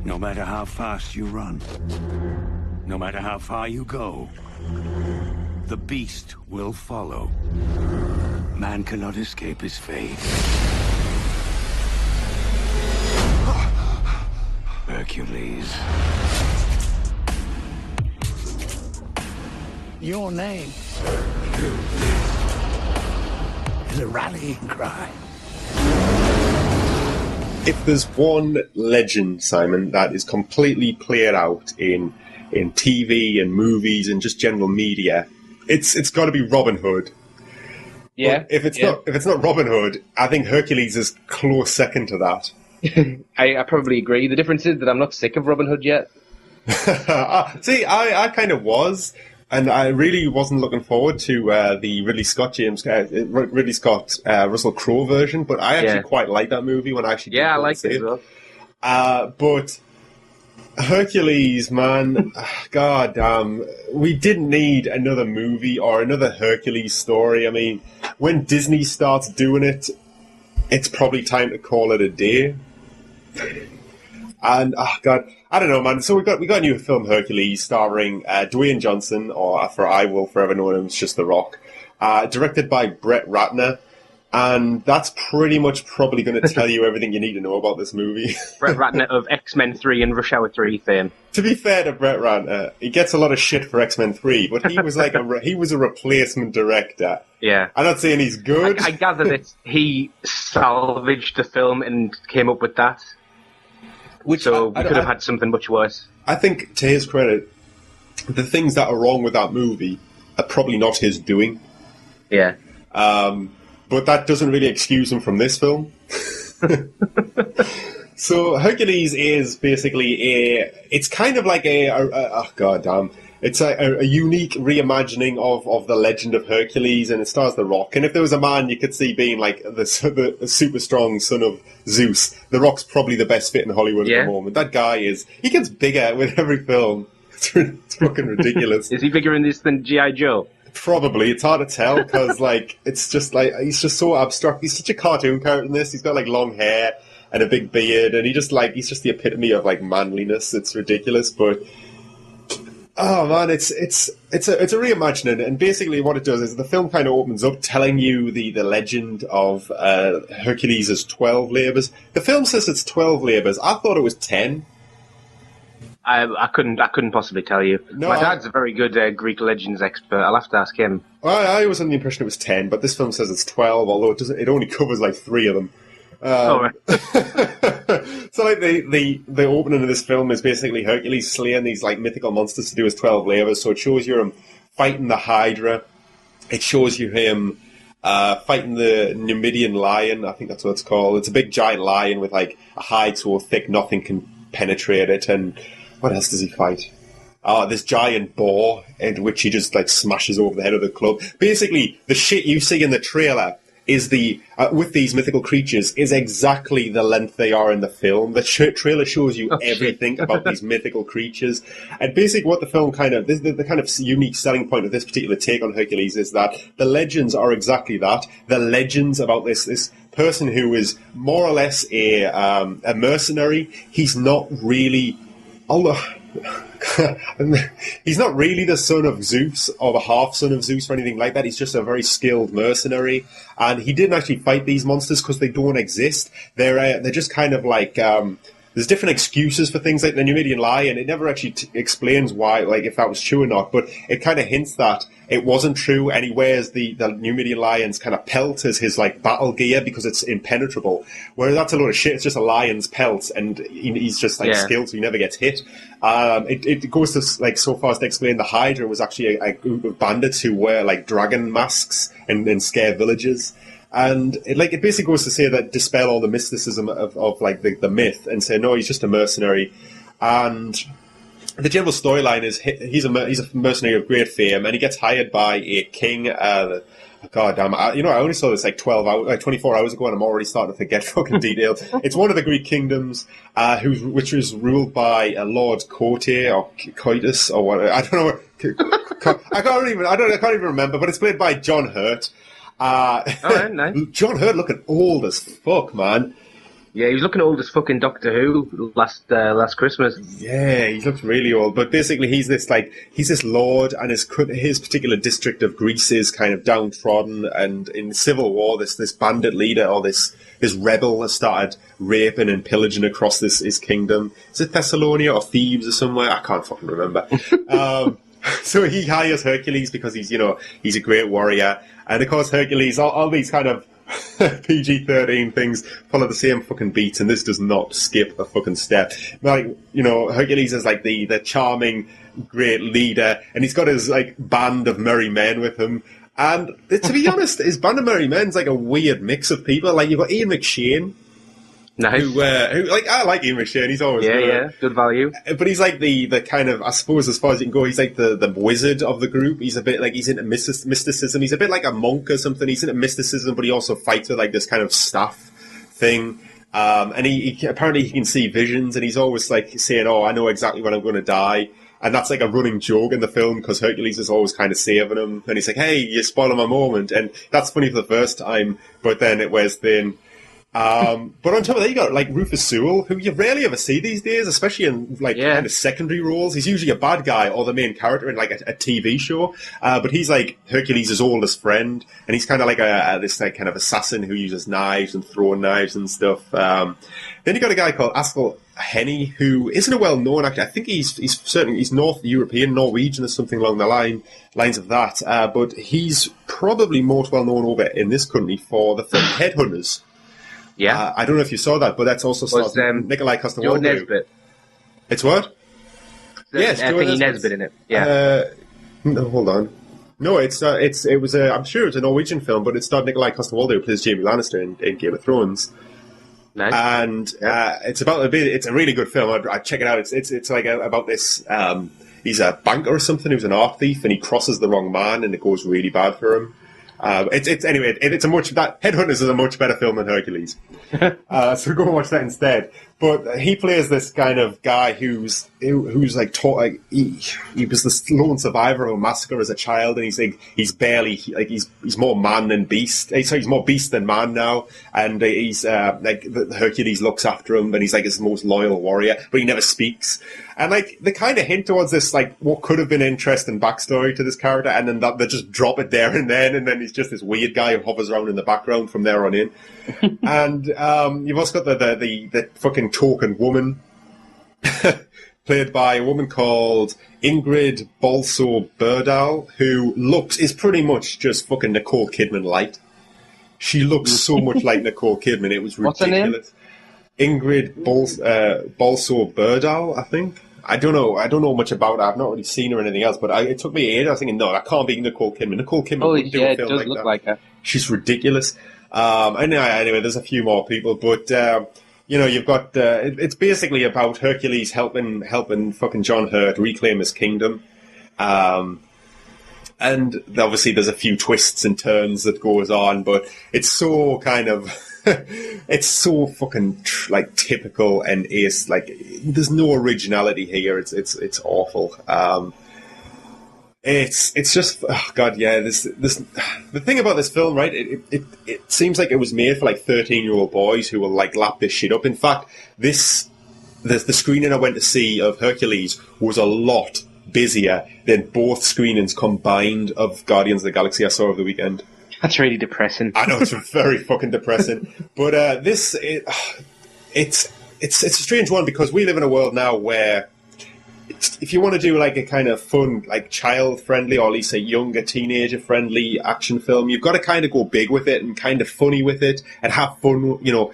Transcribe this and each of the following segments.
No matter how fast you run, no matter how far you go, the beast will follow. Man cannot escape his fate. Hercules. Your name is a rallying cry. If there's one legend, Simon, that is completely played out in TV and movies and just general media, it's got to be Robin Hood. Yeah. But if it's not Robin Hood, I think Hercules is close second to that. I probably agree. The difference is that I'm not sick of Robin Hood yet. See, I kind of was, and I really wasn't looking forward to the Ridley Scott Russell Crowe version, but I actually quite liked that movie when I actually I liked it as well. But Hercules, man, god damn, we didn't need another movie or another Hercules story. I mean, when Disney starts doing it, it's probably time to call it a day. And god, I don't know, man. So we got a new film, Hercules, starring Dwayne Johnson, or I will forever know him as just The Rock, directed by Brett Ratner. And that's pretty much probably going to tell you everything you need to know about this movie. Brett Ratner of X-Men 3 and Rush Hour 3 fame. To be fair to Brett Ratner, he gets a lot of shit for X-Men 3, but he was like he was a replacement director. Yeah. I'm not saying he's good. I gather that he salvaged the film and came up with that. We could have had something much worse. I think, to his credit, the things that are wrong with that movie are probably not his doing. Yeah. But that doesn't really excuse him from this film. So Hercules is basically it's kind of like it's a unique reimagining of the legend of Hercules, and it stars The Rock. And if there was a man you could see being like the super strong son of Zeus, The Rock's probably the best fit in Hollywood at the moment. That guy he gets bigger with every film. It's fucking ridiculous. Is he bigger in this than G.I. Joe? Probably. It's hard to tell because it's just like he's just so abstract. He's such a cartoon character in this. He's got like long hair and a big beard, and he's just the epitome of like manliness. It's ridiculous, but oh man, it's a reimagining, and basically what it does is the film kind of opens up telling you the legend of Hercules' 12 labours. The film says it's 12 labours. I thought it was 10. I couldn't possibly tell you. No, my dad's a very good Greek legends expert. I'll have to ask him. I was under the impression it was 10, but this film says it's 12, although it only covers like 3 of them. Right. So like the opening of this film is basically Hercules slaying these like mythical monsters to do his 12 labours. So it shows you him fighting the Hydra. It shows you him fighting the Numidian lion. I think that's what it's called. It's a big giant lion with like a hide so thick nothing can penetrate it. And what else does he fight? This giant boar, in which he just like smashes over the head of the club. Basically, the shit you see in the trailer is with these mythical creatures is exactly the length they are in the film. The trailer shows you everything about these mythical creatures, and basically what the film the kind of unique selling point of this particular take on Hercules is that the legends are exactly that. The legends about this person who is more or less a mercenary. He's not really, he's not really the son of Zeus or the half son of Zeus or anything like that. He's just a very skilled mercenary, and he didn't actually fight these monsters because they don't exist. They're just kind of like there's different excuses for things like the Numidian lion. It never actually explains why, like if that was true or not, but it kind of hints that it wasn't true. And he wears the Numidian lion's kind of pelt as his like battle gear because it's impenetrable. Whereas that's a load of shit. It's just a lion's pelt, and he's just like skilled, so he never gets hit. It goes to like so far as to explain the Hydra was actually a group of bandits who wear like dragon masks and scare villagers. And it basically goes to say that dispel all the mysticism of like the myth and say, no, he's just a mercenary. And the general storyline is he's a mercenary of great fame, and he gets hired by a king. God damn, I only saw this like 24 hours ago, and I'm already starting to forget fucking details. It's one of the Greek kingdoms, which was ruled by Lord Cote or Coitus or what? I don't know. I can't even remember, but it's played by John Hurt. All right, nice. John Hurt looking old as fuck, man. Yeah, he was looking old as fucking Doctor Who last Christmas. Yeah, he looks really old. But basically, he's this lord, and his particular district of Greece is kind of downtrodden. And in the Civil War, this bandit leader or this rebel has started raping and pillaging across his kingdom. Is it Thessalonia or Thebes or somewhere? I can't fucking remember. So he hires Hercules because he's a great warrior, and of course Hercules, all these kind of PG-13 things follow the same fucking beats, and this does not skip a fucking step. Like, Hercules is like the charming, great leader, and he's got his like band of merry men with him. And to be honest, his band of merry men's like a weird mix of people. Like, you've got Ian McShane. Nice. Who I like Ian McShane. He's always good value. But he's like the kind of, I suppose, as far as you can go, he's like the wizard of the group. He's a bit like, he's into mysticism. He's a bit like a monk or something. He's into mysticism, but he also fights with like this kind of staff thing. And he apparently he can see visions, and he's always like saying, "Oh, I know exactly when I'm going to die." And that's like a running joke in the film because Hercules is always kind of saving him, and he's like, "Hey, you're spoiling my moment," and that's funny for the first time, but then it wears thin. But on top of that, you got like Rufus Sewell, who you rarely ever see these days, especially in kind of secondary roles. He's usually a bad guy or the main character in like a TV show. But he's like Hercules' oldest friend, and he's kind of like this like kind of assassin who uses knives and throwing knives and stuff. Then you got a guy called Askell Henny, who isn't a well-known actor. I think he's North European, Norwegian, or something along the lines of that. But he's probably most well-known over in this country for the film Headhunters. Yeah, I don't know if you saw that, but that's also Nikolai Coster-Waldau. It's what? Yes, I think Nesbitt in it. Yeah. No, hold on. No, it was I'm sure it's a Norwegian film, but it starred Nikolai Coster-Waldau, who plays Jaime Lannister in Game of Thrones. Nice. And it's a really good film. I'd check it out. It's like about this. He's a banker or something who's an art thief, and he crosses the wrong man, and it goes really bad for him. Headhunters is a much better film than Hercules. So go and watch that instead. But he plays this kind of guy who's like taught, like he was the lone survivor of a massacre as a child, and he's more man than beast. He's more beast than man now, and he's Hercules looks after him, and he's like his most loyal warrior, but he never speaks. And like they kind of hint towards this like what could have been interesting backstory to this character, and then they just drop it there and then he's just this weird guy who hovers around in the background from there on in. And you've also got the fucking token woman, played by a woman called Ingrid Bolso-Berdal, who is pretty much just fucking Nicole Kidman light. She looks so much like Nicole Kidman, it was ridiculous. What's her name? Ingrid Bolso-Berdal, I think. I don't know much about her. I've not really seen her or anything else, but it took me ages. I was thinking, no, that can't be Nicole Kidman. Nicole Kidman would do a film like that. Look like her. She's ridiculous. Anyway, there's a few more people, but you've got it's basically about Hercules helping fucking John Hurt reclaim his kingdom. And obviously there's a few twists and turns that goes on, but it's so kind of it's so fucking like typical, and is like there's no originality here. It's awful. It's just, oh god, yeah. This the thing about this film, right? It seems like it was made for like 13-year-old boys who will like lap this shit up. In fact, the screening I went to see of Hercules was a lot busier than both screenings combined of Guardians of the Galaxy I saw over the weekend. That's really depressing. I know, it's very fucking depressing. But it's a strange one because we live in a world now where if you want to do like a kind of fun, like child-friendly, or at least a younger teenager-friendly action film, you've got to kind of go big with it and kind of funny with it and have fun. You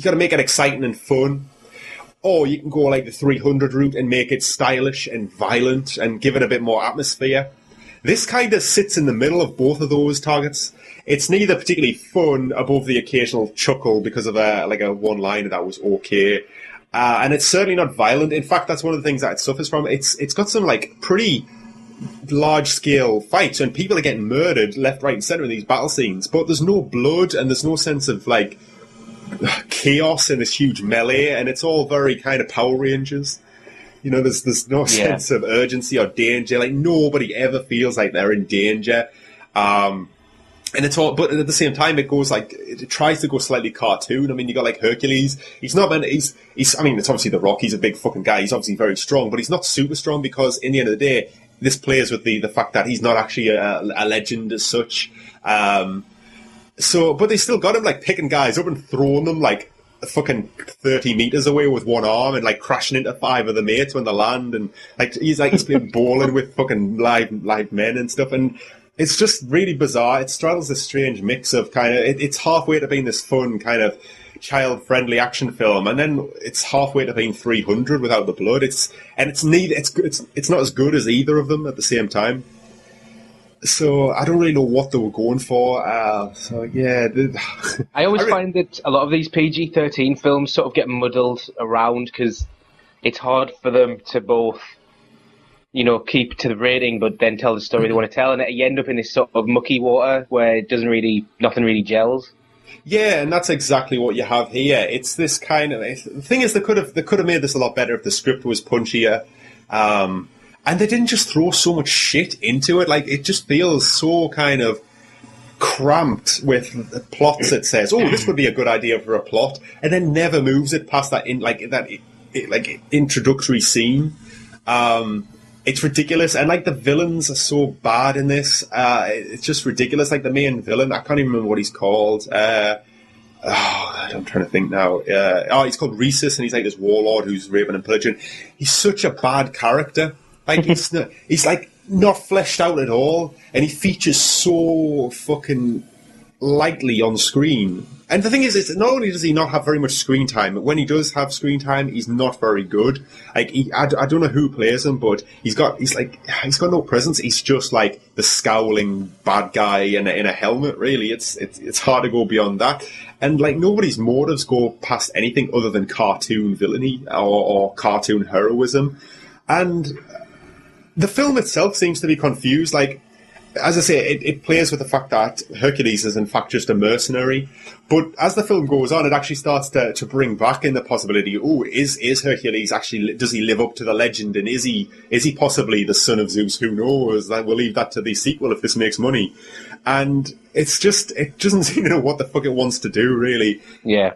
got to make it exciting and fun. Or you can go like the 300 route and make it stylish and violent and give it a bit more atmosphere. This kind of sits in the middle of both of those targets. It's neither particularly fun above the occasional chuckle because of a one-liner that was okay. And it's certainly not violent. In fact, that's one of the things that it suffers from. It's got some like pretty large-scale fights, and people are getting murdered left, right, and centre in these battle scenes. But there's no blood, and there's no sense of like chaos in this huge melee, and it's all very kind of Power Rangers. There's no sense of urgency or danger. Like nobody ever feels like they're in danger. And it's all, but at the same time, it goes like, it tries to go slightly cartoon. I mean, you got like Hercules. He's not meant, I mean, it's obviously The Rock. He's a big fucking guy. He's obviously very strong, but he's not super strong because in the end of the day, this plays with the fact that he's not actually a legend as such. But they still got him like picking guys up and throwing them like fucking 30 meters away with one arm and like crashing into 5 of the mates when they land. And he's playing bowling with fucking live men and stuff. And it's just really bizarre. It straddles this strange mix of kind of, it's halfway to being this fun kind of child-friendly action film, and then it's halfway to being 300 without the blood. It's not as good as either of them at the same time. So I don't really know what they were going for. I always find that a lot of these PG-13 films sort of get muddled around because it's hard for them to both, keep to the rating, but then tell the story they want to tell, and you end up in this sort of mucky water where nothing really gels. Yeah, and that's exactly what you have here. It's this kind of, the thing is, they could have made this a lot better if the script was punchier, and they didn't just throw so much shit into it. Like, it just feels so kind of cramped with plots that says, "Oh, this would be a good idea for a plot," and then never moves it past that introductory scene. It's ridiculous, and like the villains are so bad in this. It's just ridiculous. Like the main villain, I can't even remember what he's called. I'm trying to think now. He's called Rhesus, and he's like this warlord who's raping and pillaging. He's such a bad character. Like he's like not fleshed out at all, and he features so fucking lightly on screen. And the thing is, it's not only does he not have very much screen time, but when he does have screen time, he's not very good. Like I don't know who plays him, but he's got no presence. He's just like the scowling bad guy in a helmet. Really, it's hard to go beyond that. And like nobody's motives go past anything other than cartoon villainy or cartoon heroism. And the film itself seems to be confused. Like, as I say, it plays with the fact that Hercules is in fact just a mercenary. But as the film goes on, it actually starts to bring back in the possibility, is Hercules actually, does he live up to the legend? And is he possibly the son of Zeus? Who knows? We'll leave that to the sequel if this makes money. And it doesn't seem to know what the fuck it wants to do, really. Yeah.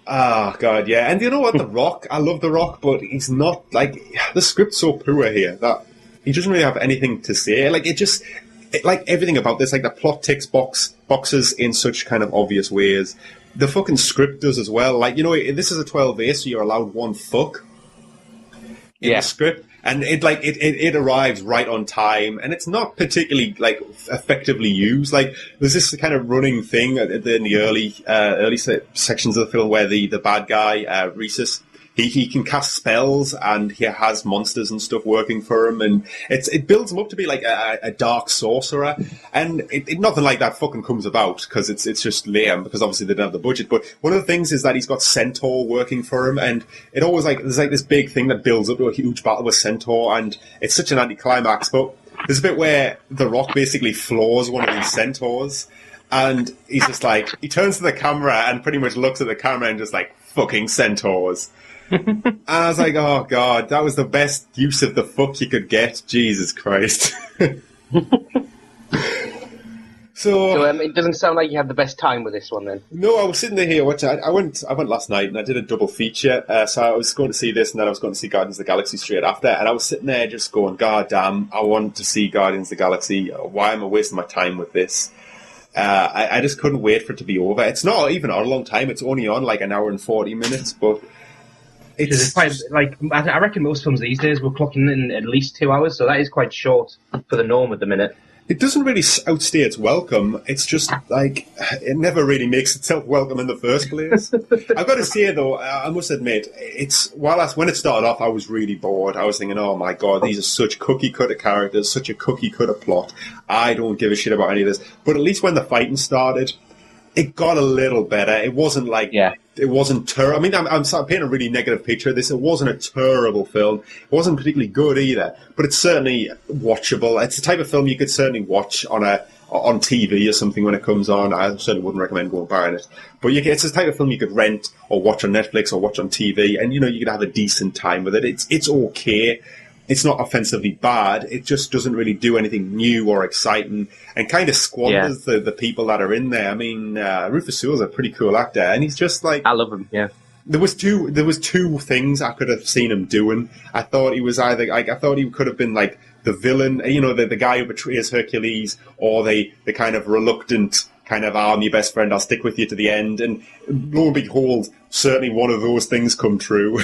Oh, God, yeah. And you know what? The Rock, I love The Rock, but he's not, like, the script's so poor here that he doesn't really have anything to say. Like, like everything about this, like the plot ticks boxes in such kind of obvious ways. The fucking script does as well. Like, this is a 12A, so you're allowed one fuck in the script. And it arrives right on time, and it's not particularly like effectively used. Like there's this kind of running thing in the early sections of the film where the bad guy Rhesus, he can cast spells and he has monsters and stuff working for him, and it builds him up to be like a dark sorcerer, and nothing like that fucking comes about because it's just lame because obviously they don't have the budget. But one of the things is that he's got Centaur working for him, and it always there's like this big thing that builds up to a huge battle with Centaur, and it's such an anticlimax. But there's a bit where The Rock basically floors one of these centaurs, and he's just like, he turns to the camera and pretty much looks at the camera and just like, fucking centaurs. And I was like, oh God, that was the best use of the fuck you could get. Jesus Christ. So it doesn't sound like you had the best time with this one then. No, I was sitting there here watching. I went last night and I did a double feature. So I was going to see this and then I was going to see Guardians of the Galaxy straight after. And I was sitting there just going, God damn, I want to see Guardians of the Galaxy. Why am I wasting my time with this? I just couldn't wait for it to be over. It's not even on a long time. It's only on like an hour and 40 minutes, but it's quite, like, I reckon most films these days we're clocking in at least 2 hours, so that is quite short for the norm at the minute. It doesn't really outstay its welcome. It's just, like, it never really makes itself welcome in the first place. I've got to say, though, I must admit, when it started off, I was really bored. I was thinking, oh my God, these are such cookie-cutter characters, such a cookie-cutter plot. I don't give a shit about any of this. But at least when the fighting started, it got a little better. It wasn't like... Yeah. It wasn't terrible. I mean, I'm painting a really negative picture of this. It wasn't a terrible film. It wasn't particularly good either, but it's certainly watchable. It's the type of film you could certainly watch on TV or something when it comes on. I certainly wouldn't recommend going buying it. But it's the type of film you could rent or watch on Netflix or watch on TV, and you could have a decent time with it. It's okay, it's not offensively bad. It just doesn't really do anything new or exciting, and kind of squanders the people that are in there. I mean, Rufus Sewell's a pretty cool actor, and he's just like, I love him. Yeah. There was two things I could have seen him doing. I thought he was either like, I thought he could have been like the villain, you know, the guy who betrays Hercules, or the kind of reluctant kind of, I'm your best friend, I'll stick with you to the end. And lo and behold, certainly one of those things come true.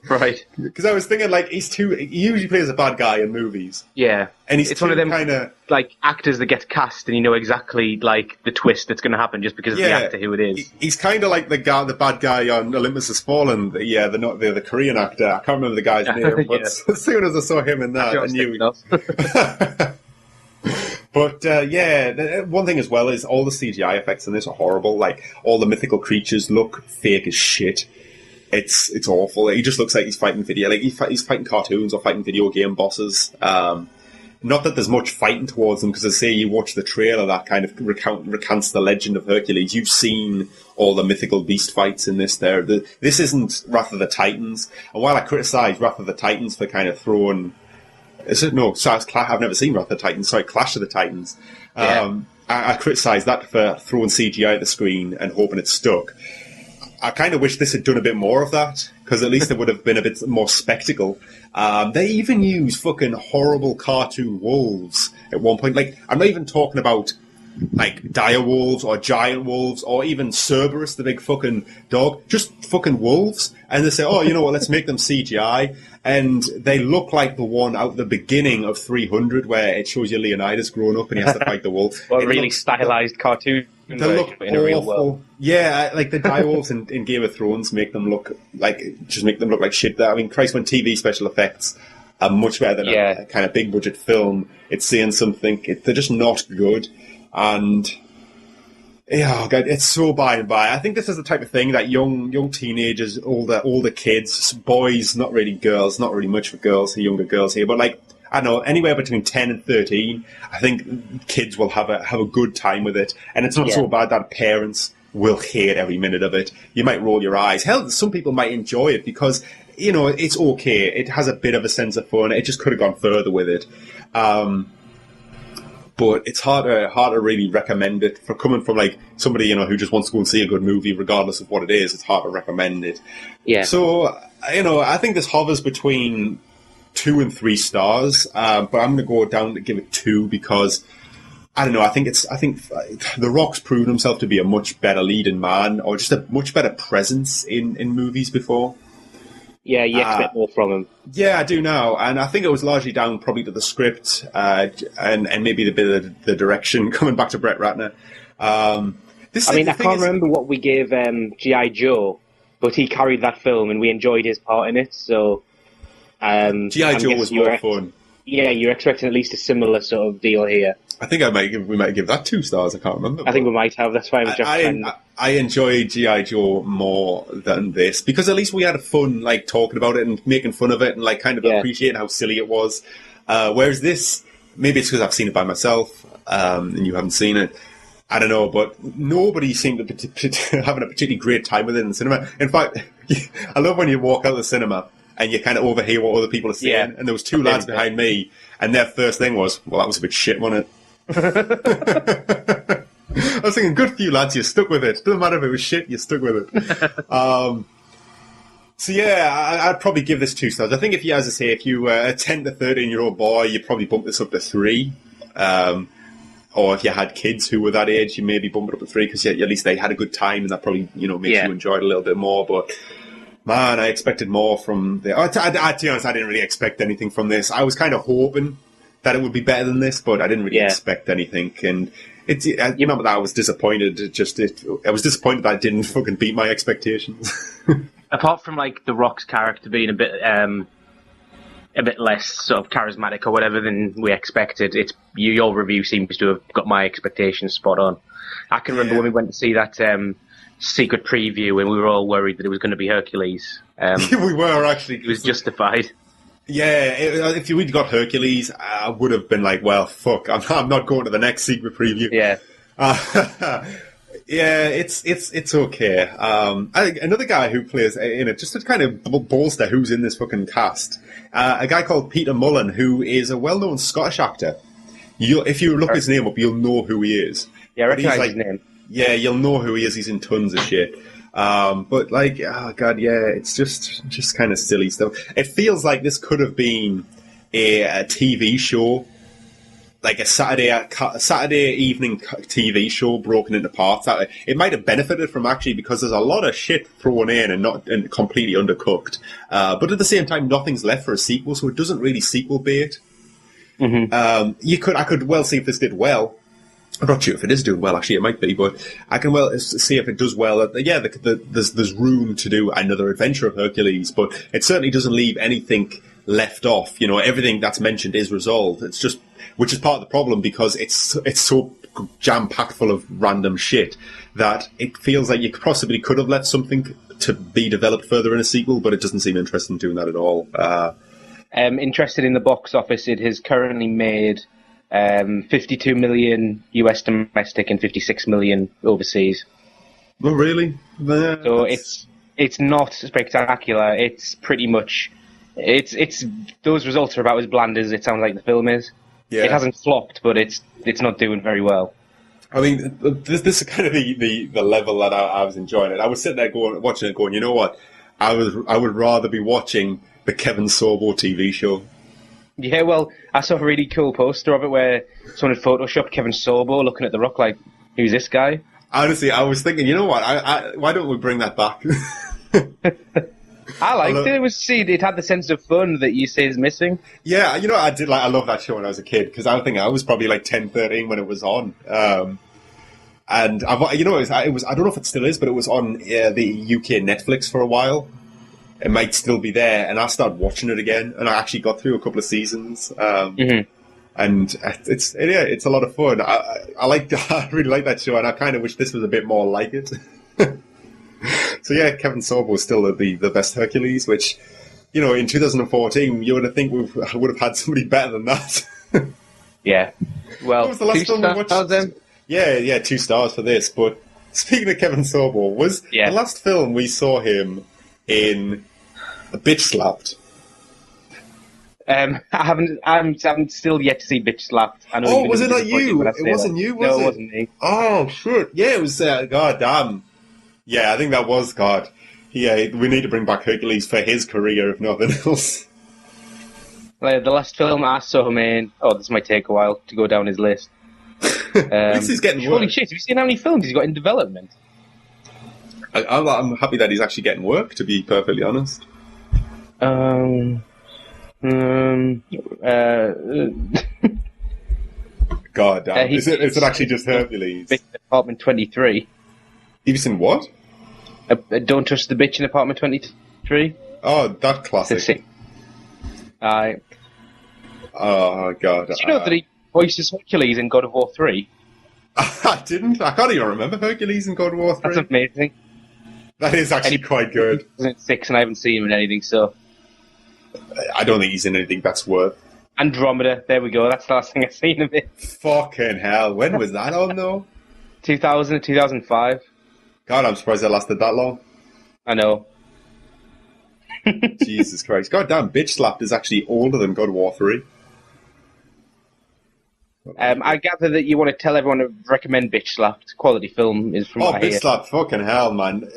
Right. Because I was thinking, like, he usually plays a bad guy in movies. Yeah. And it's one of them kind of like actors that gets cast and you know exactly like the twist that's going to happen just because of the actor who it is. He's kind of like the bad guy on Olympus Has Fallen. The Korean actor. I can't remember the guy's name, but as soon as I saw him in that, I knew. But one thing as well is all the CGI effects in this are horrible. Like, all the mythical creatures look fake as shit. It's awful. He just looks like he's fighting he's fighting cartoons or fighting video game bosses. Not that there's much fighting towards them, because I say you watch the trailer that kind of recounts the legend of Hercules. You've seen all the mythical beast fights in this. This isn't Wrath of the Titans. And while I criticise Wrath of the Titans for kind of throwing, I've never seen Wrath of the Titans. Sorry, Clash of the Titans. I criticise that for throwing CGI at the screen and hoping it stuck. I kind of wish this had done a bit more of that, because at least there would have been a bit more spectacle. They even use fucking horrible cartoon wolves at one point. Like, I'm not even talking about like dire wolves or giant wolves or even Cerberus, the big fucking dog. Just fucking wolves. And they say, oh, you know what, let's make them CGI. And they look like the one out the beginning of 300 where it shows you Leonidas growing up and he has to fight the wolf. Well, really stylized cartoon. They look in a real world. Yeah, like the direwolves in Game of Thrones make them look like shit. I mean, Christ, when TV special effects are much better than a kind of big budget film, it's saying something. They're just not good, and yeah, God, it's so by and by. I think this is the type of thing that young teenagers, older kids, boys, not really girls, not really much for girls, the younger girls here, but like, I don't know, anywhere between 10 and 13, I think kids will have a good time with it. And it's not so bad that parents will hate every minute of it. You might roll your eyes. Hell, some people might enjoy it because, you know, it's okay. It has a bit of a sense of fun. It just could have gone further with it. But it's hard to really recommend it. For coming from like somebody, you know, who just wants to go and see a good movie regardless of what it is, it's hard to recommend it. Yeah. So, you know, I think this hovers between 2 and 3 stars, but I'm going to go down to give it 2 because I don't know. I think The Rock's proven himself to be a much better leading man, or just a much better presence in movies before. Yeah, you expect more from him. Yeah, I do now, and I think it was largely down probably to the script and maybe the bit of the direction. Coming back to Brett Ratner, I can't remember what we gave G.I. Joe, but he carried that film, and we enjoyed his part in it. So. G.I. Joe was more fun. Yeah, you're expecting at least a similar sort of deal here. I think we might give that 2 stars. I can't remember. I think we might have. That's why I enjoyed G.I. Joe more than this because at least we had fun, like talking about it and making fun of it and like kind of appreciating how silly it was. Whereas this, maybe it's because I've seen it by myself and you haven't seen it. I don't know, but nobody seemed to having a particularly great time with it in the cinema. In fact, I love when you walk out of the cinema and you kind of overhear what other people are saying. Yeah. And there was 2 lads behind me, and their first thing was, well, that was a bit shit, wasn't it? I was thinking, good for you lads, you stuck with it. Doesn't matter if it was shit, you stuck with it. So yeah, I'd probably give this 2 stars. I think if you were a 10 to 13-year-old boy, you'd probably bump this up to 3. Or if you had kids who were that age, you maybe bump it up to 3 because at least they had a good time, and that probably makes you enjoy it a little bit more. But man, I expected more from to be honest, I didn't really expect anything from this. I was kind of hoping that it would be better than this, but I didn't really expect anything. And you remember that I was disappointed. I was disappointed that it didn't fucking beat my expectations. Apart from like The Rock's character being a bit less sort of charismatic or whatever than we expected, your review seems to have got my expectations spot on. I can remember when we went to see that secret preview and we were all worried that it was going to be Hercules. We were actually. It was justified. Yeah, if we'd got Hercules, I would have been like, well, fuck, I'm not going to the next secret preview. Yeah. Yeah, it's okay. Another guy who plays in it, just to kind of bolster who's in this fucking cast, a guy called Peter Mullen, who is a well-known Scottish actor. If you look his name up, you'll know who he is. Yeah, I recognise his name. Yeah, you'll know who he is. He's in tons of shit. But like, oh god, yeah, it's just kind of silly stuff. It feels like this could have been a TV show, like a Saturday evening TV show broken into parts. It might have benefited from actually, because there's a lot of shit thrown in and completely undercooked. But at the same time, nothing's left for a sequel, so it doesn't really sequel bait. Mm-hmm. I could well see if this did well. I'm not sure if it is doing well. Actually, it might be, but I can well see if it does well. Yeah, there's room to do another adventure of Hercules, but it certainly doesn't leave anything left off. You know, everything that's mentioned is resolved. It's just, which is part of the problem, because it's so jam packed full of random shit that it feels like you possibly could have left something to be developed further in a sequel, but it doesn't seem interested in doing that at all. Interested in the box office, it has currently made 52 million US domestic and 56 million overseas. Oh, really? So it's not spectacular. It's pretty much it's those results are about as bland as it sounds like the film is. Yeah. It hasn't flopped, but it's not doing very well. I mean, this is kind of the level that I was enjoying it. I was sitting there watching it, going, you know what? I would rather be watching the Kevin Sorbo TV show. Yeah, well, I saw a really cool poster of it where someone had photoshopped Kevin Sorbo looking at the Rock like, who's this guy? Honestly, I was thinking, you know what? Why don't we bring that back? I liked it. It had the sense of fun that you say is missing. Yeah, you know, I love that show when I was a kid, because I think I was probably like 10, 13 when it was on. And it was I don't know if it still is, but it was on the UK Netflix for a while. It might still be there, and I started watching it again, and I actually got through a couple of seasons. And it's a lot of fun. I really like that show, and I kind of wish this was a bit more like it. So yeah, Kevin Sorbo is still the best Hercules, which, you know, in 2014 you would have think we would have had somebody better than that. Yeah. Well, what was the last film we watched? Yeah, 2 stars for this. But speaking of Kevin Sorbo, was the last film we saw him in Bitch Slapped? I haven't still yet to see Bitch Slapped. Was it not you? It wasn't you, was it? No, it wasn't me. Oh, shit. Yeah, it was, god damn. Yeah, I think that was God. Yeah, we need to bring back Hercules for his career, if nothing else. Like, the last film I saw him in... Oh, this might take a while to go down his list. At least he's getting work. Holy shit, have you seen how many films he's got in development? I'm happy that he's actually getting work, to be perfectly honest. God damn. Is it actually just Hercules? Apartment 23. You've seen what? Don't Touch the Bitch in Apartment 23. Oh, that classic. Aye. Oh, God. Did you know that he voices Hercules in God of War 3? I didn't. I can't even remember Hercules in God of War 3. That's amazing. That is actually quite good. He's in 6 and I haven't seen him in anything, so... I don't think he's in anything that's worth... Andromeda, there we go. That's the last thing I've seen of it. Fucking hell. When was that on, though? 2000 2005. God, I'm surprised that lasted that long. I know. Jesus Christ. God damn, Bitch Slapped is actually older than God of War 3. I gather that you want to tell everyone to recommend Bitch Slapped. Quality film is from Bitch Slapped, fucking hell, man.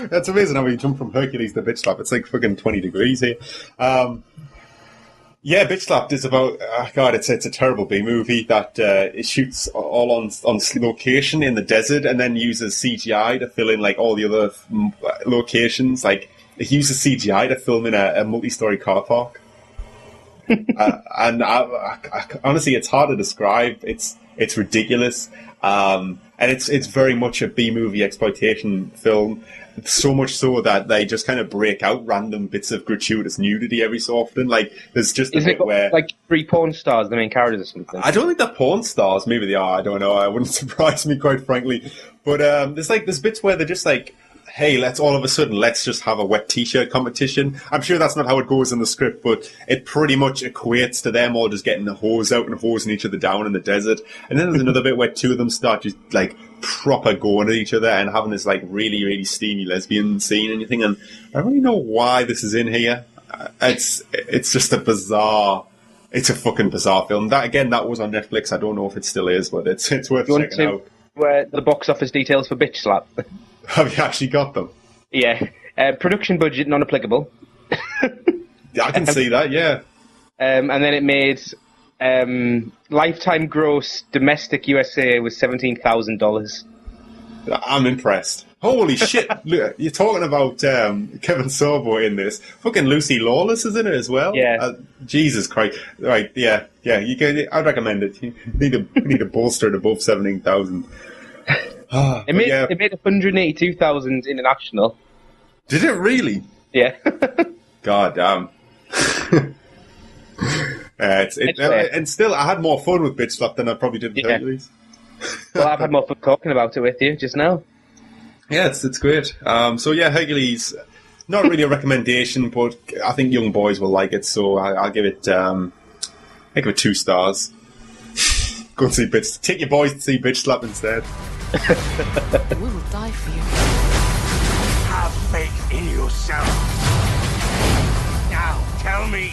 That's amazing how we jump from Hercules to Bitch Slapped. It's like fucking 20 degrees here. Yeah, Bitch Slapped is about... it's a terrible B-movie that it shoots all on location in the desert and then uses CGI to fill in like all the other locations. Like, it uses CGI to film in a multi-story car park. And honestly, it's hard to describe. It's ridiculous, and it's very much a B-movie exploitation film. So much so that they just kind of break out random bits of gratuitous nudity every so often. Like there's just a bit where like 3 porn stars, the main characters or something. I don't think they're porn stars. Maybe they are. I don't know. It wouldn't surprise me, quite frankly. But there's bits where they're just like hey, let's just have a wet t-shirt competition. I'm sure that's not how it goes in the script, but it pretty much equates to them all just getting the hose out and hosing each other down in the desert. And then there's another bit where two of them start just like proper going at each other and having this like really, really steamy lesbian scene and everything. And I don't really know why this is in here. It's just it's a fucking bizarre film. That was on Netflix. I don't know if it still is, but it's worth checking out. Where the box office details for Bitch Slap? Have you actually got them? Yeah. Production budget non-applicable. I can see that, yeah. And then it made lifetime gross domestic USA was $17,000. I'm impressed. Holy shit! Look, you're talking about Kevin Sorbo in this. Fucking Lucy Lawless is in it as well. Yeah. Jesus Christ! Right? Yeah. I'd recommend it. You need to bolster it above 17,000. It made 182,000 international. Did it really? Yeah. God damn. And still, I had more fun with Bitch Slap than I probably did with Hercules. Well, I've had more fun talking about it with you just now. Yeah, it's great. So yeah, Hercules, not really a recommendation, but I think young boys will like it. So I'll give it 2 stars. Go and see take your boys to see Bitch Slap instead. We will die for you. Have faith in yourself. Now, tell me,